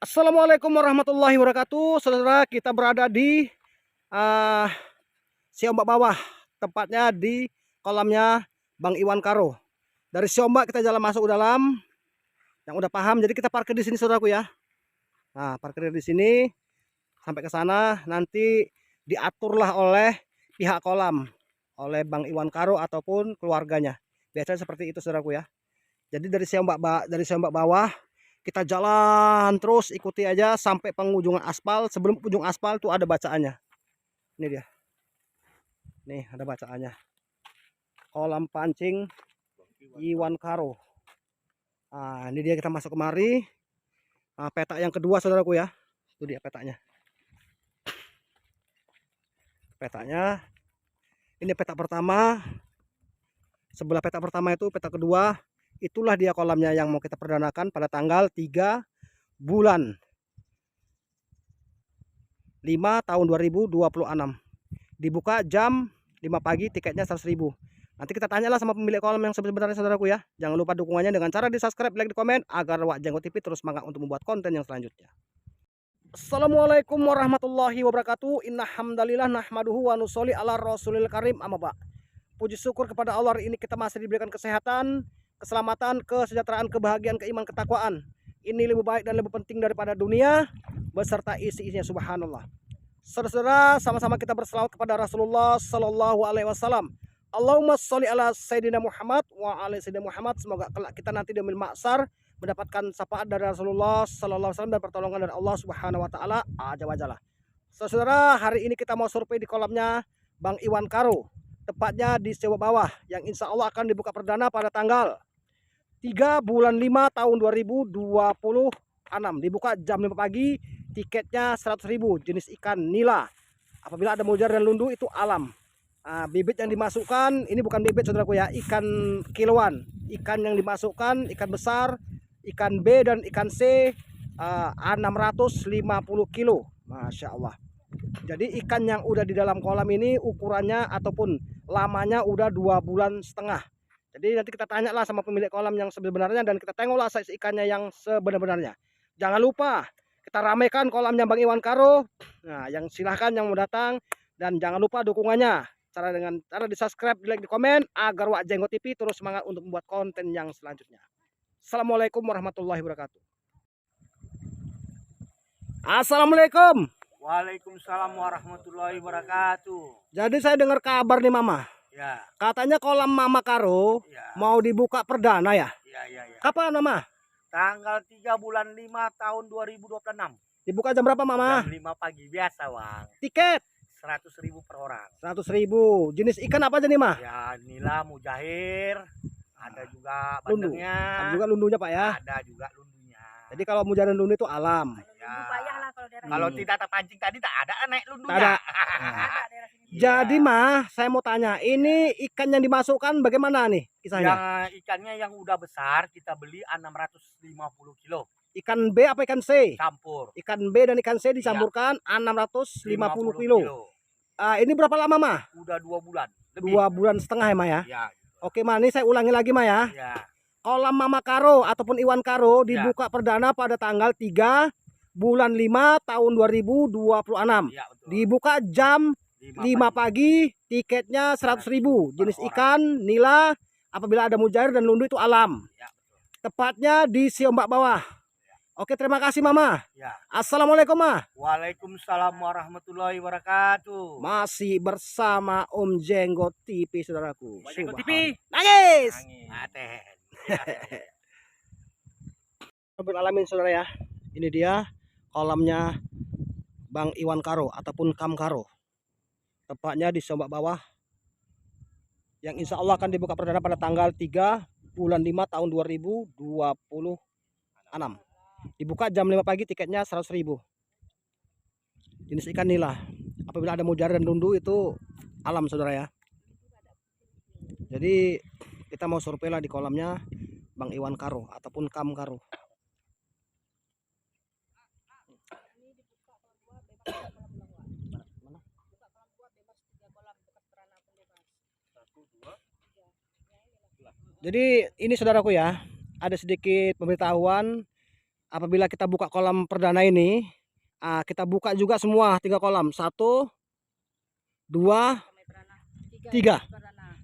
Assalamualaikum warahmatullahi wabarakatuh. Saudara, kita berada di uh, Siombak bawah, tepatnya di kolamnya Bang Iwan Karo. Dari Siombak kita jalan masuk ke dalam. Yang udah paham, jadi kita parkir di sini, saudaraku ya. Nah, parkir di sini sampai ke sana, nanti diaturlah oleh pihak kolam, oleh Bang Iwan Karo ataupun keluarganya. Biasanya seperti itu, saudaraku ya. Jadi dari Siombak bawah kita jalan terus, ikuti aja sampai penghujung aspal. Sebelum ujung aspal tuh ada bacaannya. Ini dia. Nih ada bacaannya. Kolam pancing Iwan Karo. Nah, ini dia kita masuk kemari. Nah, peta yang kedua, saudaraku ya. Itu dia petanya. Petanya. Ini peta pertama. Sebelah peta pertama itu peta kedua. Itulah dia kolamnya yang mau kita perdanakan pada tanggal 3 bulan 5 tahun 2026. Dibuka jam 5 pagi, tiketnya 100.000. Nanti kita tanyalah sama pemilik kolam yang sebenarnya, saudaraku ya. Jangan lupa dukungannya dengan cara di subscribe, like, di komen, agar Wak Jenggot TV terus semangat untuk membuat konten yang selanjutnya. Assalamualaikum warahmatullahi wabarakatuh. Inna hamdalillah nahmaduhu wa nusolli ala rasulil karim, amma ba'. Puji syukur kepada Allah, hari ini kita masih diberikan kesehatan, keselamatan, kesejahteraan, kebahagiaan, keiman, ketakwaan. Ini lebih baik dan lebih penting daripada dunia beserta isi-isinya, subhanallah. Saudara-saudara, sama-sama kita berselawat kepada Rasulullah Sallallahu Alaihi Wasallam. Allahumma sholli ala Sayyidina Muhammad wa ala Sayyidina Muhammad. Semoga kelak kita nanti di yaumil mahsyar mendapatkan syafaat dari Rasulullah Sallallahu Alaihi Wasallam dan pertolongan dari Allah Subhanahu Wa Taala aja wajalah. Saudara, hari ini kita mau survei di kolamnya Bang Iwan Karo, tepatnya di Siombak bawah, yang insya Allah akan dibuka perdana pada tanggal 3 bulan 5 tahun 2026. Dibuka jam 5 pagi, tiketnya 100.000, jenis ikan nila. Apabila ada mujar dan lundu itu alam. Nah, bibit yang dimasukkan ini bukan bibit, saudaraku ya, ikan kiloan. Ikan yang dimasukkan ikan besar, ikan B dan ikan C, 650 kilo. Masya Allah. Jadi ikan yang udah di dalam kolam ini ukurannya ataupun lamanya udah 2,5 bulan. Jadi nanti kita tanyalah sama pemilik kolam yang sebenarnya dan kita tengoklah size ikannya yang sebenar-benarnya. Jangan lupa kita ramaikan kolamnya Bang Iwan Karo. Nah, yang silahkan yang mau datang, dan jangan lupa dukungannya. Dengan cara di subscribe, di like, di komen, agar Wak Jenggot TV terus semangat untuk membuat konten yang selanjutnya. Assalamualaikum warahmatullahi wabarakatuh. Assalamualaikum. Waalaikumsalam warahmatullahi wabarakatuh. Jadi saya dengar kabar nih Mama. Ya, Katanya kolam Mama Karo ya, mau dibuka perdana ya? ya. Kapan Mama? Tanggal 3 bulan 5 tahun 2026. Dibuka jam berapa Mama? Jam 5 pagi biasa, Wang. Tiket 100.000 per orang. 100.000. Jenis ikan apa aja nih Mah? Ya, nila, mujahir, ada juga Lundu. bandengnya. Ada juga lundunya Pak ya? Ada juga lundunya. Jadi kalau mujah dan lundu itu alam. Ya. Kalau tidak terpancing tadi tak ada naik lundunya. Tak ada. Jadi Mah, saya mau tanya, ini ikan yang dimasukkan bagaimana nih kisahnya? Yang ikannya yang udah besar kita beli 650 kilo. Ikan B apa ikan C? Campur. Ikan B dan ikan C dicampurkan 650 kilo. Ini berapa lama Mah? Udah 2 bulan. Lebih. 2,5 bulan ya Mah ya? Ya. Oke Mah, ini saya ulangi lagi Mah ya. Ya. Kolam Mama Karo ataupun Iwan Karo dibuka perdana pada tanggal 3 bulan 5 tahun 2026. Ya, betul. Dibuka jam 5 pagi, tiketnya 100.000. Jenis ikan nila, apabila ada mujair dan lundu itu alam. Ya, tepatnya di Siombak bawah. Oke, terima kasih Mama. Ya. Assalamualaikum Ma. Waalaikumsalam warahmatullahi wabarakatuh. Masih bersama Om Jenggot TV, saudaraku. Jenggot TV. Nangis. Alamin saudara ya. Ini dia kolamnya Bang Iwan Karo ataupun Kam Karo. Tepatnya di Siombak bawah, yang insya Allah akan dibuka perdana pada tanggal 3 bulan 5 tahun 2026. Dibuka jam 5 pagi, tiketnya 100.000. Jenis ikan nila. Apabila ada mujair dan lundu itu alam saudara ya. Jadi kita mau survei lah di kolamnya Bang Iwan Karo ataupun Kam Karo. Jadi ini saudaraku ya, ada sedikit pemberitahuan apabila kita buka kolam perdana ini, kita buka juga semua 3 kolam. 1, 2, 3.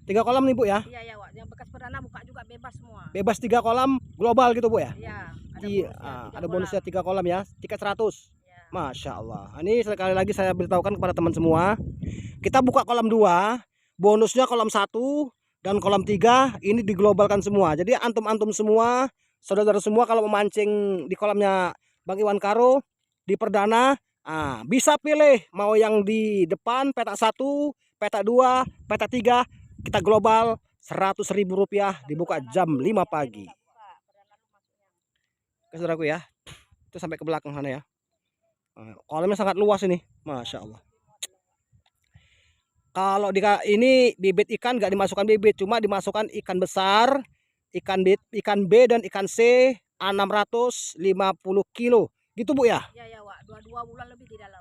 3 kolam nih Bu ya. Iya ya, Wak. Yang bekas perdana buka juga bebas semua. Bebas 3 kolam global gitu Bu ya. Iya, Ada bonusnya 3 kolam ya. Tiket 100. Ya. Masya Allah. Ini sekali lagi saya beritahukan kepada teman semua. Kita buka kolam 2, bonusnya kolam 1 dan kolam 3 ini diglobalkan semua. Jadi antum-antum semua, saudara-saudara semua kalau memancing di kolamnya Bang Iwan Karo di perdana, bisa pilih mau yang di depan petak 1, petak 2, petak 3, kita global Rp100.000 dibuka jam 5 pagi. Oke saudaraku ya. Itu sampai ke belakang sana ya. Kolamnya sangat luas ini, Masya Allah. Kalau ini bibit ikan nggak dimasukkan bibit, cuma dimasukkan ikan besar, ikan B dan ikan C 650 kilo. Gitu Bu ya? Iya ya, Wak. 2 bulan lebih di dalam.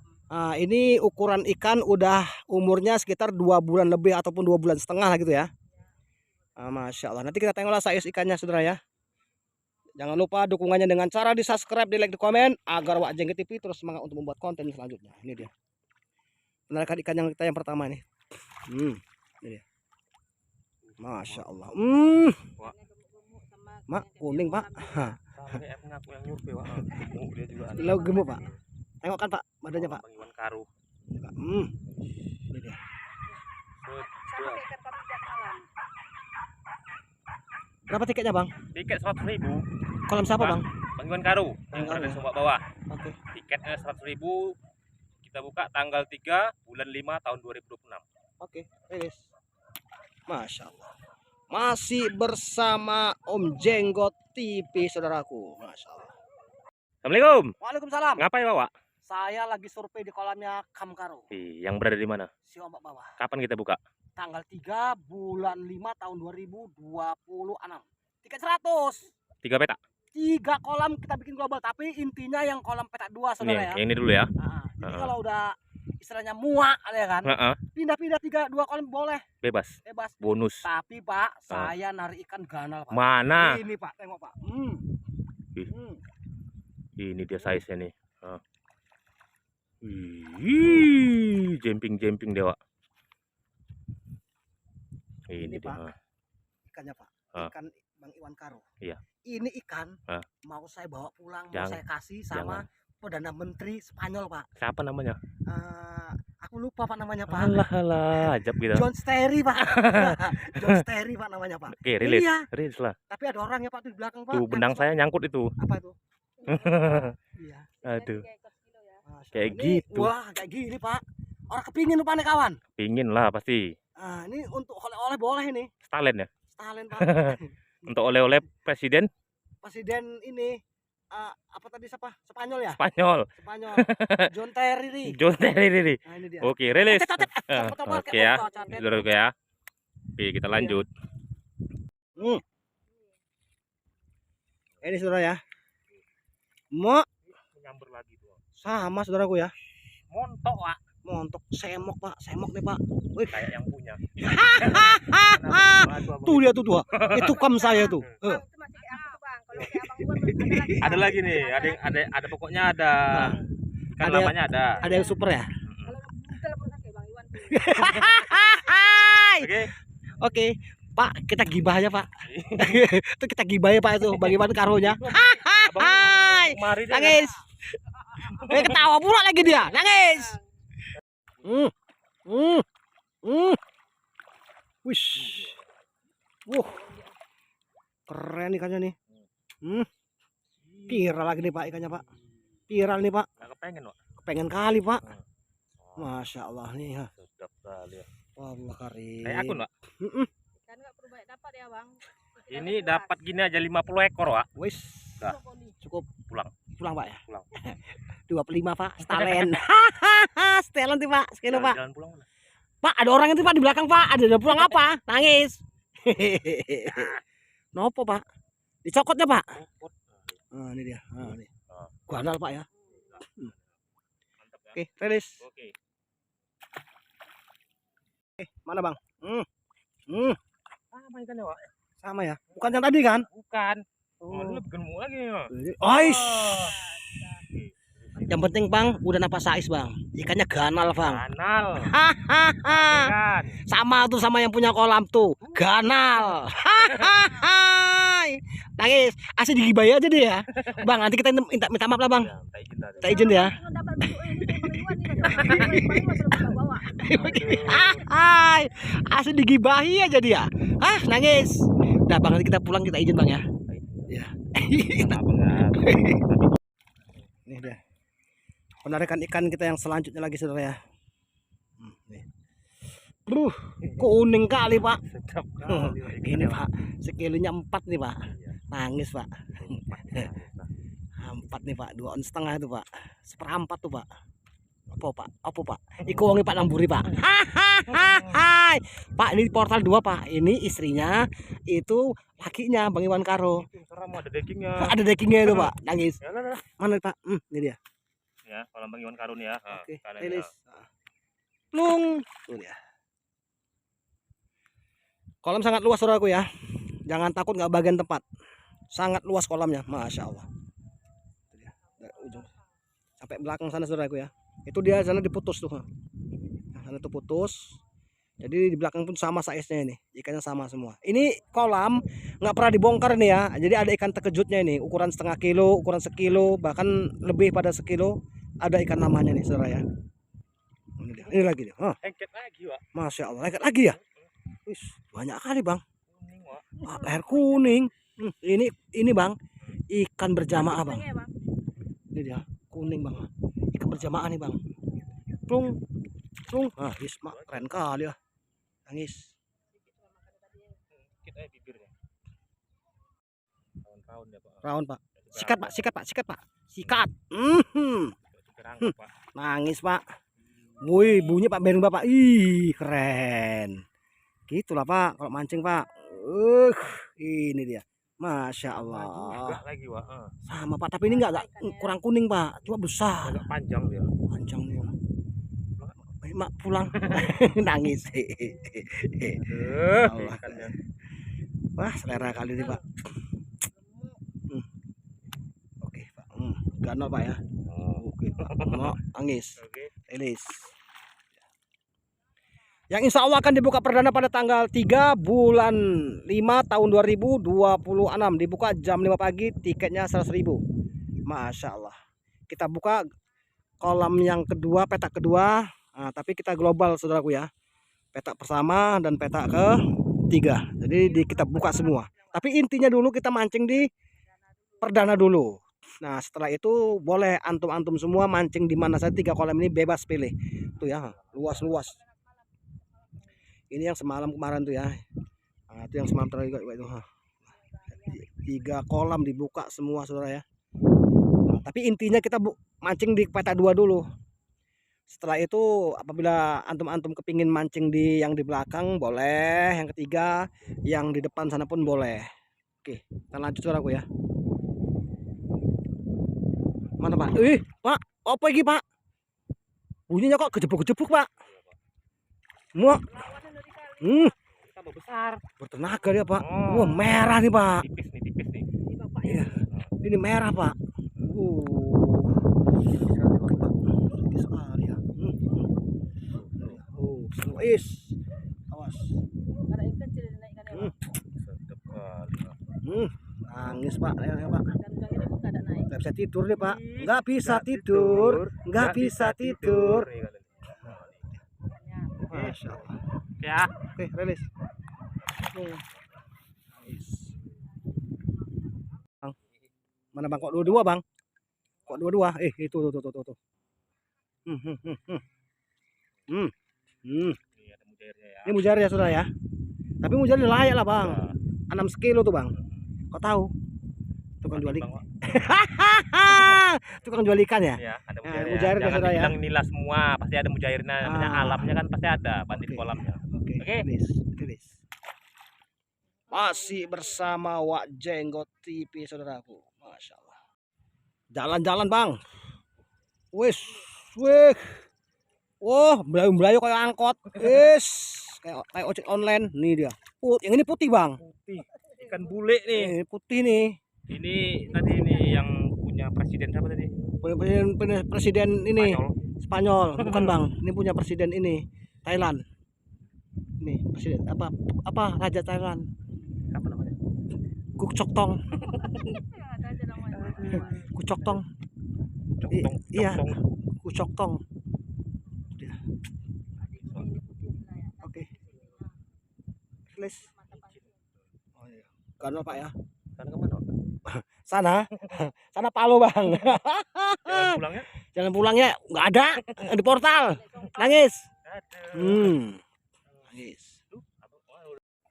Ini ukuran ikan udah umurnya sekitar 2 bulan lebih ataupun 2 bulan setengah lah gitu ya. Masya Allah. Nanti kita tengoklah size ikannya saudara ya. Jangan lupa dukungannya dengan cara di subscribe, di like, di komen agar Wak Jengke TV terus semangat untuk membuat konten selanjutnya. Ini dia. Penarikan ikan yang kita yang pertama ini. Ini dia. Masya Allah. Mak kuning Pak. Lo gemuk Pak. Tengok kan Pak badannya Pak. Bang Iwan Karo. Ini dia. Sama kayak ikan papi malam. Berapa tiketnya Bang? Tiket 100.000. Kolam siapa Bang? Bang Iwan Karo yang berada di Sombak Bawah. Oke. Tiketnya 100.000. Kita buka tanggal 3 bulan 5 tahun 2026. Oke, rilis. Masya Allah. Masih bersama Om Jenggot TV saudaraku. Masya Allah. Assalamualaikum. Waalaikumsalam. Ngapain Bapak? Saya lagi survei di kolamnya Kamkaro, Yang berada di mana? Siombak Bawah. Kapan kita buka? Tanggal 3 bulan 5 tahun 2026. Tiket 100. 3 petak. 3 kolam kita bikin global, tapi intinya yang kolam petak 2 saudara ya. Ini dulu ya. Jadi kalau udah istilahnya muak ya kan, pindah-pindah 2 kolam boleh. Bebas. Bonus. Tapi Pak, saya narik ikan ganal Pak. Mana? Ini Pak, tengok Pak. Ini dia size-nya nih. Jemping dewa. Ini dia. Pak. Ikannya Pak. Ikan Bang Iwan Karo. Iya. Ini ikan mau saya bawa pulang, mau saya kasih sama Perdana Menteri Spanyol Pak. Siapa namanya? Aku lupa Pak namanya Pak. Alah, ajab gitu. John Sterry Pak. John Sterry Pak namanya Pak. Oke, rilis. Iya. Rilis lah. Tapi ada orangnya Pak di belakang Pak. Tuh benang saya nyangkut itu. Apa itu? Iya. Aduh. Masya Kayak Allah. gitu. Wah, kayak gini Pak. Orang kepingin lupa nih kawan. Pingin lah pasti. Ini untuk oleh-oleh boleh nih. Stalin ya. Stalin Pak. Untuk oleh-oleh presiden Presiden ini apa tadi siapa? Spanyol ya? Spanyol. Spanyol. John Terry. John Terry. Nah, ini dia. Oke, rilis. Oke Oke ya. Saudaraku ya. Oke, kita lanjut. Ini saudara ya. Mau Nyamber lagi tuh. sama saudaraku ya. Montok, Pak. Montok semok Pak, semok nih Pak. Wih, Kayak yang punya. tuh dia tuh tua. Itu kam saya tuh. Bang, itu masih kayak aku tuh, Bang. Kalau kayak Abang Iwan ada lagi. Ada lagi nih, ada pokoknya ada. Kan Ada- namanya ada. Ada yang super ya? Kalau telepon kayak Bang Iwan tuh. Oke. Oke, Pak, kita gibah aja Pak. Itu kita gibah ya Pak itu, bagaimana karonya? Hai, Mari deh. nangis. Ketawa pula lagi dia, nangis. Wish. Keren ikannya nih. Viral lagi nih Pak ikannya Pak. Viral nih Pak. Nggak kepengen, Pak. Kepengen kali Pak. Masya Allah nih ya. Sedap kali ya. Wallah karim. Kayak akun, Pak. Kan enggak perlu banyak dapat ya, Bang. Ini dapat gini aja 50 ekor, Pak. Wis. Dah. Cukup. Pulang. Pulang Pak ya. Pulang. 25 Pak. Stalen. Stalen tuh Pak. Sekilo Pak. Jalan pulang mana? Pak ada orang itu Pak di belakang Pak. Ada pulang apa? Nangis. Nopo Pak? Dicokotnya Pak. Copot. Ini dia. Ini. Guandal Pak ya. Mantap ya. Oke, rilis. Oke. Mana Bang? Sama ikannya, Pak. Sama ya. Bukan yang tadi kan? Bukan. Oh, lu gemuk lagi ya. Ais. Yang penting bang, udah napas sais bang. Ikannya ganal bang. Kanal. Hahaha. Kan. Sama tuh sama yang punya kolam tuh, ganal. Hahaha. Nangis, asli digibahi aja deh ya. Bang, nanti kita minta maaf lah bang. Ya, tak izin dah. Minta izin ya. Dapat Bang Iwan nih. Bang bawa. Hai, asli digibahi aja dia. Ah, nangis. Udah bang, nanti kita pulang kita izin bang ya. Ya. Apa enggak? Ini dia. Penarikan ikan kita yang selanjutnya lagi saudara ya. Nih. Kuning kali pak. Sedap Oh, kali. ini pak, sekilonya 4 nih pak. Nangis pak. 4 nih pak, 2,5 ons itu pak. 1/4 tuh pak. Apa pak? Iku wongi pak namburi pak. Hahaha. Pak ini portal 2 pak. Ini istrinya, itu lakinya Bang Iwan Karo. Seram ada dagingnya. Ada dagingnya itu pak. Nangis. Ya lah. Mana pak? Ini dia. Ya, kalau Bang Iwan Karun ya. Oke, Kalian rilis. ya. Plung. Tuh dia. Kolam sangat luas saudaraku ya. Jangan takut nggak bagian tempat. Sangat luas kolamnya, masya Allah. Tuh dia. Dari ujung sampai belakang sana saudaraku ya. Itu dia sana diputus tuh. Nah, sana tuh putus. Jadi di belakang pun sama size-nya ini. Ikannya sama semua. Ini kolam nggak pernah dibongkar nih ya. Jadi ada ikan terkejutnya ini. Ukuran setengah kilo, ukuran sekilo, bahkan lebih pada sekilo. Ada ikan namanya nih saudara ya. Ini dia. Ini lagi dia. Lengket lagi, Wak. Masya Allah. Lengket lagi ya. Wis, banyak kali bang. Kuning, Wak. Leher kuning. Ini bang. Ikan berjamaah bang. Bang. Ini dia. Kuning bang. Ikan berjamaah nih bang. Plung. Plung. Ah, wis mak keren kali ya. Nangis. Kita bibirnya. Tahun-tahun ya, Pak. Raun pak. Sikat pak. Sikat pak. Sikat pak. Sikat. Kerangkap, Pak. Nangis pak. Wih, bunyi pak bering bapak. Ih, keren. Gitulah pak. Kalau mancing pak. Ini dia. Masya Allah. Juga lagi, Wak. Sama pak. Tapi ini enggak kurang kuning pak. Cuma besar. Agak panjang dia. Panjang nih. Mak pulang. Nangis. Allah. Ikannya. Wah, selera kali ini pak. Oke pak. Ganal pak ya. Oke pak. Mak nangis. Oke. Rilis. Yang insya Allah akan dibuka perdana pada tanggal 3 bulan 5 tahun 2026. Dibuka jam 5 pagi, tiketnya 100.000. Masya Allah. Kita buka kolam yang kedua, petak kedua. Nah, tapi kita global saudaraku ya. Petak pertama dan petak ketiga. Jadi kita buka semua. Tapi intinya dulu kita mancing di perdana dulu. Nah setelah itu boleh antum-antum semua mancing di mana saja, 3 kolam ini bebas pilih. Tuh ya, luas-luas. Ini yang semalam kemarin tuh ya. Nah, itu yang semalam terakhir juga itu. 3 kolam dibuka semua saudara ya. Nah, tapi intinya kita mancing di petak 2 dulu. Setelah itu apabila antum-antum kepingin mancing di yang di belakang boleh, yang ketiga, yang di depan sana pun boleh. Oke, kita lanjut saudaraku ya. Mana pak? Pak, apa ini pak? Bunyinya kok kejepuk-kejepuk pak? Muak. Tambah besar. Bertenaga dia pak. Wah merah nih pak. Tipis nih. Iya. Ini merah pak. Sekali ya. Is. Awas. Ada ikan kecil naikkan ya. Sedap kali. Nangis pak, ya pak. Dan udah ini pun nggak ada naik. Nggak bisa tidur nih pak. Nggak bisa tidur. Nggak bisa tidur. Masya Allah. Ya. Oke, rilis. Bang. Mana bang? Kok dua-dua bang? Kok dua-dua? Itu tuh. Ini ada mujairnya ya. Ini mujair ya sudah ya. Tapi mujair layak lah bang. 6 kilo tuh bang. Kau tahu? Tukang jual ikan. Tukang jual ikan ya? Ya, ada Nah, mujairnya. mujair Jangan sudah ya. dibilang nila semua, pasti ada mujairnya. Namanya alamnya kan pasti ada bandit Oke. kolamnya. Oke. Rilis. Masih bersama Wak Jenggot TV saudaraku. Masya Allah. Jalan-jalan bang. Wih. Wah, belayu-belayu kayak angkot. Kayak ojek online. Nih dia. Yang ini putih bang. Putih. Ikan bule nih. Putih nih. Ini tadi ini yang punya presiden siapa tadi? Presiden ini Spanyol. Spanyol, bukan Bang. Ini punya presiden ini Thailand. Ini presiden apa raja Thailand. Apa namanya? Kuk Chok Tong. Ya, ada aja namanya. Kuk Chok Tong. Cokong. Iya. Cokong. Kuk Chok Tong. Adiknya ini putih saya. Oke. Tulis. Mata pasti. Oh iya. Karena Pak ya. Sana kemana? Sana. Sana Palu, Bang. Jalan pulangnya? Jalan pulangnya nggak ada di portal. Nangis. Aduh. Nangis.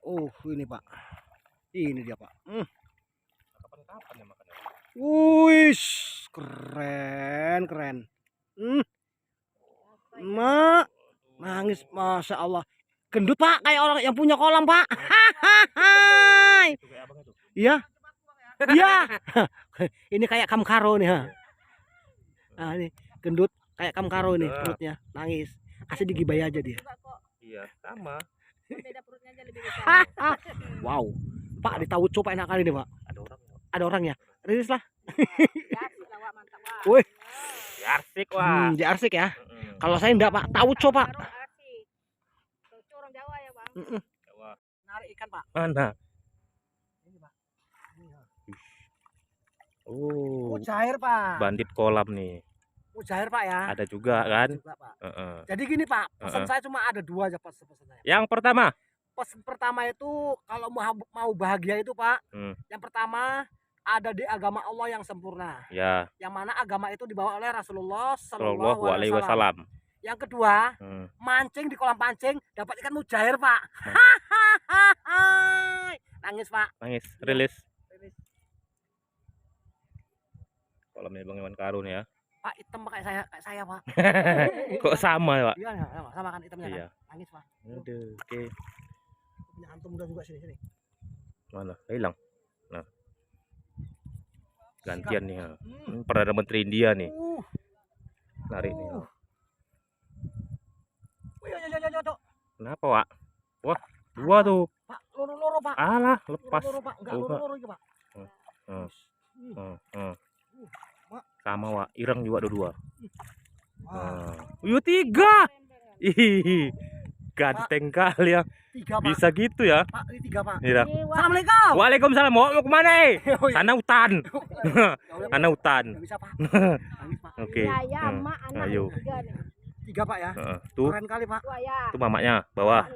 Oh, ini Pak. Ini dia, Pak. Kapan-kapan ya makannya? Wih, keren. Mak, nangis, masya Allah. Gendut Pak, kayak orang yang punya kolam Pak. Hahaha. Itu kayak abang itu. Iya, iya. Ini kayak kamkaro nih, ha. Nah, ini gendut kayak kamkaro nih perutnya, nangis. Kasih digibay aja dia. Juga kok. Iya, sama. Beda perutnya aja lebih besar. Wow, Pak ditahu coba enak kali nih Pak. Ada orang. Ada orang ya, rilis lah. Ya, sih lah, Wak, mantap, Wak. Wih. Ya, asik wah. Di arsik ya. Kalau saya enggak Pak, tahu coba. Baru asik. Itu orang Jawa ya, Bang. Wah. Narik ikan Pak. Mana? Ini Pak. Oh, Mujair Pak. bandit kolam nih. Mujair Pak ya. Ada juga kan? Juga, Pak. Heeh. Jadi gini Pak, pesan saya cuma ada 2 aja pesan saya. Yang pertama, Pesan pertama itu kalau mau bahagia itu Pak, yang pertama ada di agama Allah yang sempurna. ya, Yang mana agama itu dibawa oleh Rasulullah Shallallahu Shallallahu Alaihi Alaihi Wasallam. Wasallam. Yang kedua, mancing di kolam pancing dapat ikan mujair Pak. Hahaha. Nangis Pak. Nangis, rilis. Kolamnya Bang Iwan Karun ya. Pak hitam kayak saya Pak. Kok sama ya, Pak? Iya sama kan hitamnya Iya. kan. Nangis Pak. Aduh, oke. Punya antum udah juga sini. Mana? Hilang. Nah. Gantian nih. Ya. Ini Perdana Menteri India nih. Narik nih. Ya. Wih, Kenapa, Pak? Wah, 2 tuh. Pak, loro-loro Pak. Alah, lepas. Loro-loro Pak, enggak Oh, Pak. loro-loro iki Pak. Sama, Pak. Ireng juga ada 2. Wah, Yo 3. Ih, ganteng kali ya. 3 Pak. Bisa gitu ya. Pak, ini 3 Pak. Nih, Rak. Assalamualaikum. Waalaikumsalam. Mau kemana? Oh, iya. Sana hutan. Sana hutan. Nggak bisa Pak. Nangis Pak. Oke. Ya, mak, anak Ayo. 3 nih. 3 Pak ya. Tuh, Keren kali Pak. Wah, ya. tuh mamanya bawah.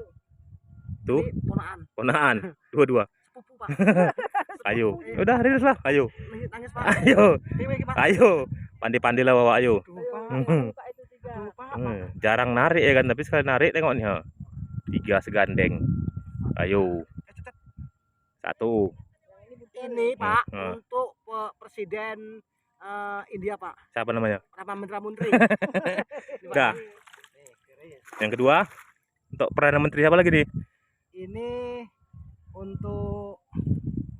Tuh, Ini ponaan. ponaan. 2-2. Sepupu Pak. Ayo. Udah, rilis lah. Ayo. Nangis Pak. Ayo. Ini Pak. Ayo. Pandai-pandai lah bawa ayo. Aduh, Pak. Buka itu 3. Aduh, Pak. Jarang narik ya kan, tapi sekali narik tengok nih. Ha. 3 segandeng. Ayo. 1. Ini Pak Hmm. untuk Presiden India Pak. Siapa namanya? Perdana Menteri. Dah. Yang kedua, untuk Perdana Menteri siapa lagi nih? Ini untuk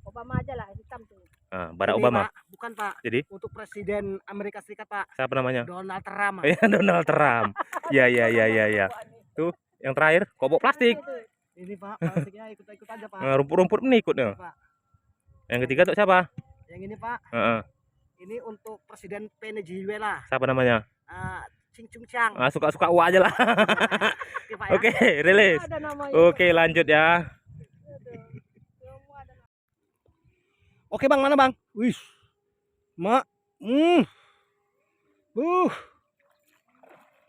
Obama aja lah, hitam tuh. Nah, Barack ini, Obama. Pak. Bukan Pak. Jadi? Untuk Presiden Amerika Serikat Pak. Siapa namanya? Donald Trump. Ya, Donald Trump. Ya. Tuh, yang terakhir, kobok plastik. Ini Pak, plastiknya ikut-ikut aja Pak. Nah, rumput-rumput menikut nih. Pak. Yang ketiga tuh siapa? Yang ini Pak, Heeh. ini untuk Presiden Venezuela. Siapa namanya? Ching Chung Chang. Suka-suka uak aja lah. Oke Pak ya. Oke, rilis. Ada namanya. Oke, lanjut ya. Semua ada namanya. Oke Bang, mana Bang? Wih. Mak.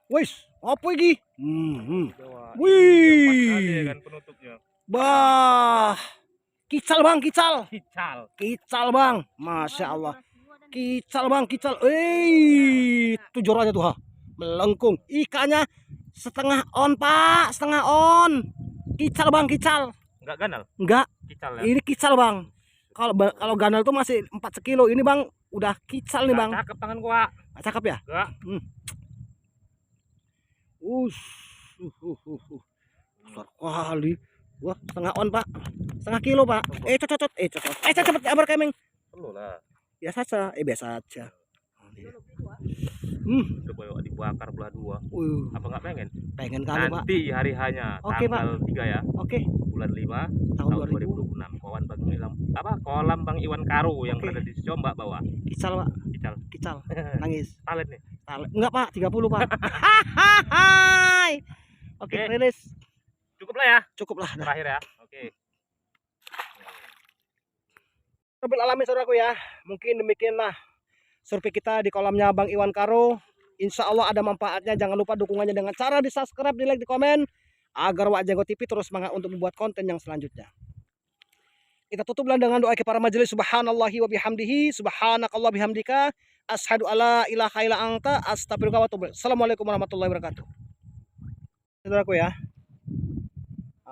Wih, apa iki? Wih. Bah. Kical Bang, kical. Kical Bang. Masya Allah. Kical Bang, kical. 7 aja tuh ha. Melengkung. Ikannya setengah on Pak, setengah on. Kical Bang, kical. Enggak ganal? Enggak, Kical ya? ini kical Bang. Kalau ganal tuh masih 4 sekilo. Ini Bang udah kical nih Bang. Cakep tangan gua. Nggak cakep ya? Enggak. Besar kali. Wah, setengah on Pak. Setengah kilo Pak. Cocot. Cepet abar kemeng. Perlu lah. Biasa saja. Biasa aja. Coba dibakar belah 2. Apa enggak pengen? Pengen kali Pak. Nanti hari hanya Oke, Pak. tanggal 3 ya. Oke. Bulan 5 Tahun tahun 2000. 2026. Kolam Bang Iwan Karo yang Oke. berada di Jombak bawah. Ical Pak, Ical. ical. Nangis. Talent nih. Enggak Pak, 30 Pak. Hai. Oke, Oke. rilis. Cukup lah ya. Cukup lah. Dah. Terakhir ya. Oke. Rabbil alamin saudaraku ya. Mungkin demikianlah survei kita di kolamnya Bang Iwan Karo. Insya Allah ada manfaatnya. Jangan lupa dukungannya dengan cara di subscribe, di like, di komen, agar Wak Jenggot TV terus semangat untuk membuat konten yang selanjutnya. Kita tutuplah dengan doa kepada majelis. Subhanallahi wa bihamdihi, subhanakallah bihamdika, asyhadu alla ilaha illa anta, astaghfiruka wa atubu ilaik. Assalamualaikum warahmatullahi wabarakatuh. Saudaraku ya.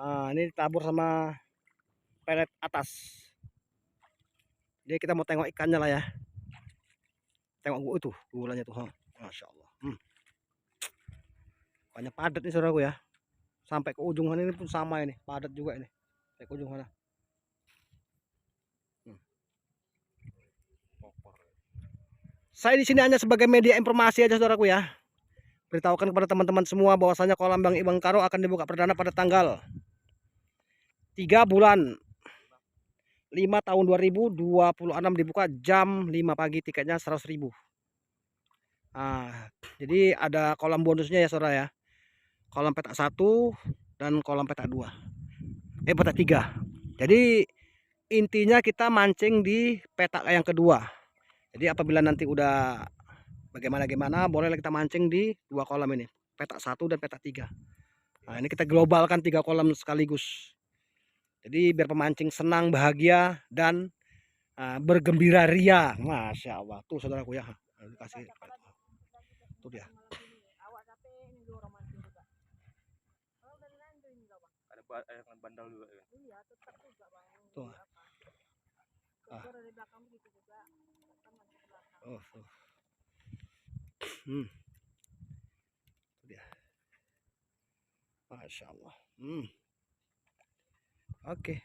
Ini ditabur sama pelet atas. Jadi kita mau tengok ikannya lah ya. Tengok itu gulanya tuh, Masya Allah. Banyak padat nih saudaraku ya. Sampai ke ujung sana ini pun sama ini, padat juga ini. Sampai ke ujung sana. Saya di sini hanya sebagai media informasi aja saudaraku ya. Beritahukan kepada teman-teman semua bahwasanya kolam Bang Iwan Karo akan dibuka perdana pada tanggal 3 bulan 5 tahun 2026 dibuka jam 5 pagi, tiketnya 100.000. Jadi ada kolam bonusnya ya saudara ya. Kolam petak 1 dan kolam petak 2. Petak 3. Jadi intinya kita mancing di petak yang kedua. Jadi apabila nanti udah bagaimana bolehlah kita mancing di 2 kolam ini, petak 1 dan petak 3. Nah, ini kita globalkan 3 kolam sekaligus. Jadi biar pemancing senang, bahagia, dan bergembira ria. Masya Allah. Tuh saudaraku ya. Kasih. Tuh dia. Ada bandal juga ya. Tuh. Tuh dia. Masya Allah. Oke.